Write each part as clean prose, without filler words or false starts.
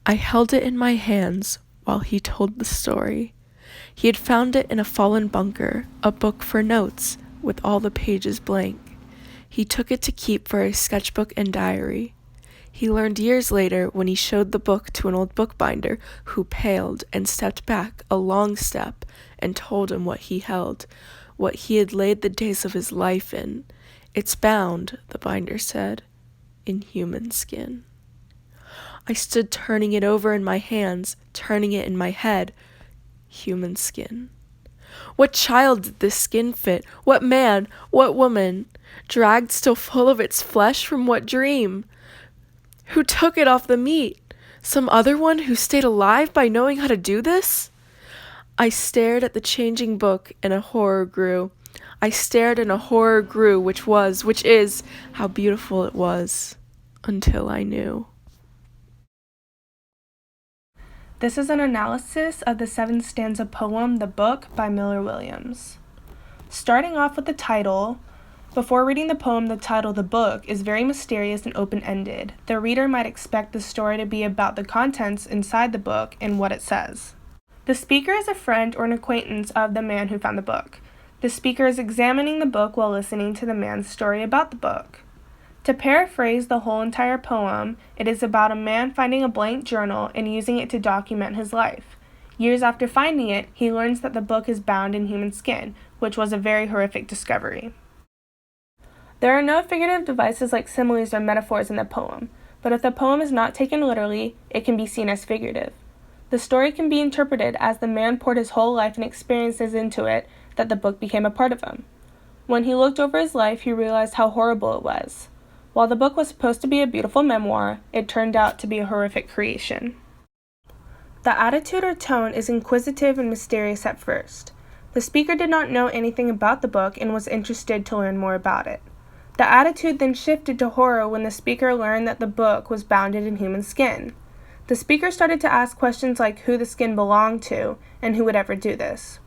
I held it in my hands while he told the story. He had found it in a fallen bunker, a book for notes, with all the pages blank. He took it to keep for a sketchbook and diary. He learned years later when he showed the book to an old bookbinder who paled and stepped back a long step and told him what he held, what he had laid the days of his life in. "It's bound," the binder said, "in human skin." I stood turning it over in my hands, turning it in my head. Human skin. What child did this skin fit? What man? What woman? Dragged still full of its flesh from what dream? Who took it off the meat? Some other one who stayed alive by knowing how to do this? I stared at the changing book, and a horror grew. I stared, and a horror grew, which is, how beautiful it was, until I knew. This is an analysis of the 7-stanza poem, The Book, by Miller Williams. Starting off with the title, before reading the poem, the title, The Book, is very mysterious and open-ended. The reader might expect the story to be about the contents inside the book and what it says. The speaker is a friend or an acquaintance of the man who found the book. The speaker is examining the book while listening to the man's story about the book. To paraphrase the whole entire poem, it is about a man finding a blank journal and using it to document his life. Years after finding it, he learns that the book is bound in human skin, which was a very horrific discovery. There are no figurative devices like similes or metaphors in the poem, but if the poem is not taken literally, it can be seen as figurative. The story can be interpreted as the man poured his whole life and experiences into it that the book became a part of him. When he looked over his life, he realized how horrible it was. While the book was supposed to be a beautiful memoir, it turned out to be a horrific creation. The attitude or tone is inquisitive and mysterious at first. The speaker did not know anything about the book and was interested to learn more about it. The attitude then shifted to horror when the speaker learned that the book was bounded in human skin. The speaker started to ask questions like who the skin belonged to and who would ever do this.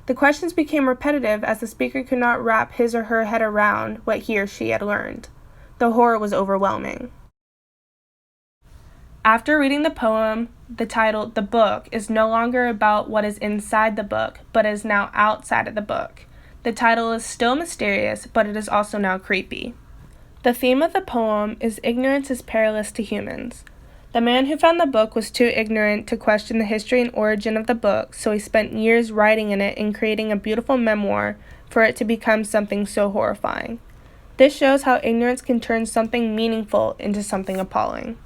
The questions became repetitive as the speaker could not wrap his or her head around what he or she had learned. The horror was overwhelming. After reading the poem, the title, The Book, is no longer about what is inside the book, but is now outside of the book. The title is still mysterious, but it is also now creepy. The theme of the poem is ignorance is perilous to humans. The man who found the book was too ignorant to question the history and origin of the book, so he spent years writing in it and creating a beautiful memoir for it to become something so horrifying. This shows how ignorance can turn something meaningful into something appalling.